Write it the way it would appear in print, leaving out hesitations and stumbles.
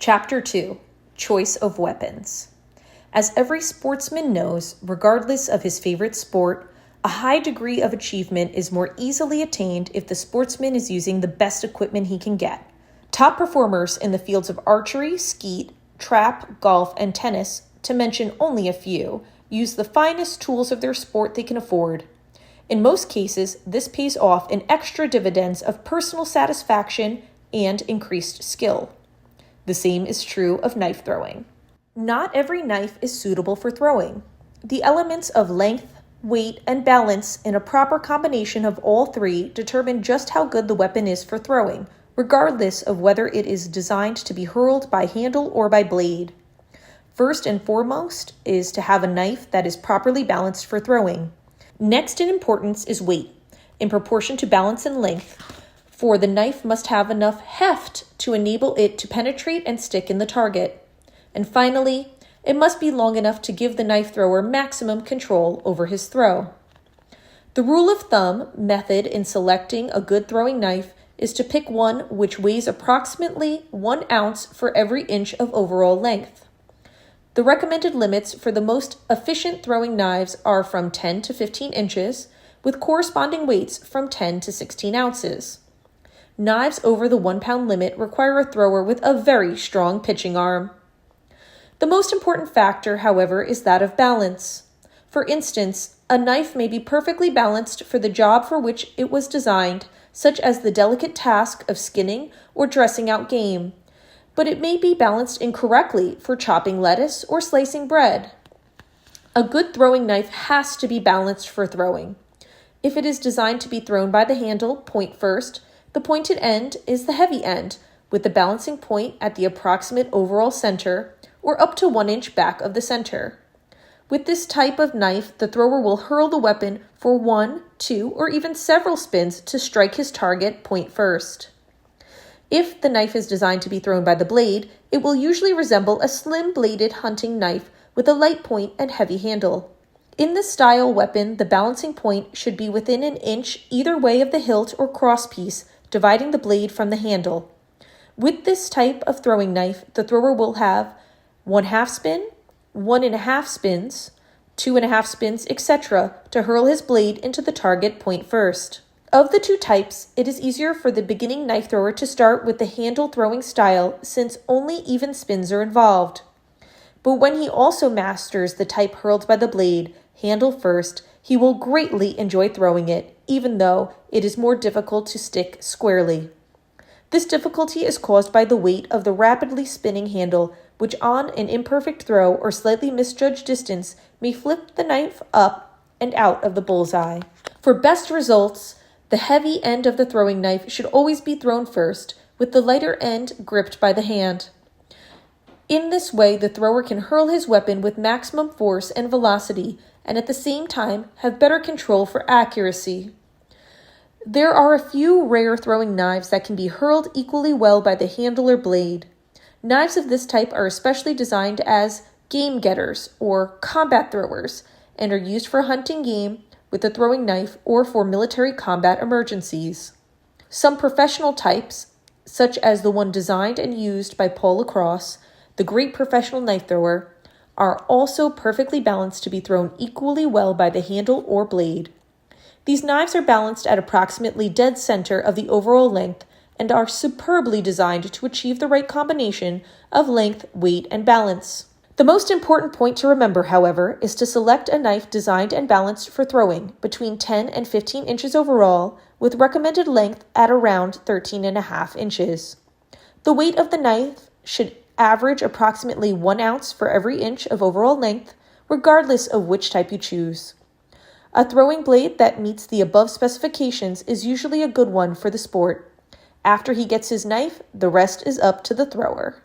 Chapter 2: Choice of Weapons. As every sportsman knows, regardless of his favorite sport, a high degree of achievement is more easily attained if the sportsman is using the best equipment he can get. Top performers in the fields of archery, skeet, trap, golf, and tennis, to mention only a few, use the finest tools of their sport they can afford. In most cases, this pays off in extra dividends of personal satisfaction and increased skill. The same is true of knife throwing. Not every knife is suitable for throwing. The elements of length, weight, and balance in a proper combination of all three determine just how good the weapon is for throwing, regardless of whether it is designed to be hurled by handle or by blade. First and foremost is to have a knife that is properly balanced for throwing. Next in importance is weight, in proportion to balance and length, for the knife must have enough heft to enable it to penetrate and stick in the target. And finally, it must be long enough to give the knife thrower maximum control over his throw. The rule of thumb method in selecting a good throwing knife is to pick one which weighs approximately 1 ounce for every inch of overall length. The recommended limits for the most efficient throwing knives are from 10 to 15 inches, with corresponding weights from 10 to 16 ounces. Knives over the 1 pound limit require a thrower with a very strong pitching arm. The most important factor, however, is that of balance. For instance, a knife may be perfectly balanced for the job for which it was designed, such as the delicate task of skinning or dressing out game, but it may be balanced incorrectly for chopping lettuce or slicing bread. A good throwing knife has to be balanced for throwing. If it is designed to be thrown by the handle, point first, the pointed end is the heavy end, with the balancing point at the approximate overall center, or up to 1 inch back of the center. With this type of knife, the thrower will hurl the weapon for 1, 2, or even several spins to strike his target point first. If the knife is designed to be thrown by the blade, it will usually resemble a slim-bladed hunting knife with a light point and heavy handle. In this style weapon, the balancing point should be within 1 inch either way of the hilt or crosspiece, dividing the blade from the handle. With this type of throwing knife, the thrower will have 1/2 spin, 1.5 spins, 2.5 spins, etc. to hurl his blade into the target point first. Of the two types, it is easier for the beginning knife thrower to start with the handle throwing style since only even spins are involved. But when he also masters the type hurled by the blade, handle first, he will greatly enjoy throwing it, even though it is more difficult to stick squarely. This difficulty is caused by the weight of the rapidly spinning handle, which on an imperfect throw or slightly misjudged distance may flip the knife up and out of the bullseye. For best results, the heavy end of the throwing knife should always be thrown first, with the lighter end gripped by the hand. In this way, the thrower can hurl his weapon with maximum force and velocity, and at the same time have better control for accuracy. There are a few rare throwing knives that can be hurled equally well by the handle or blade. Knives of this type are especially designed as game getters or combat throwers and are used for hunting game with a throwing knife or for military combat emergencies. Some professional types, such as the one designed and used by Paul Lacrosse, the great professional knife thrower, are also perfectly balanced to be thrown equally well by the handle or blade. These knives are balanced at approximately dead center of the overall length and are superbly designed to achieve the right combination of length, weight, and balance. The most important point to remember, however, is to select a knife designed and balanced for throwing between 10 and 15 inches overall, with recommended length at around 13.5 inches. The weight of the knife should average approximately 1 ounce for every inch of overall length, regardless of which type you choose. A throwing blade that meets the above specifications is usually a good one for the sport. After he gets his knife, the rest is up to the thrower.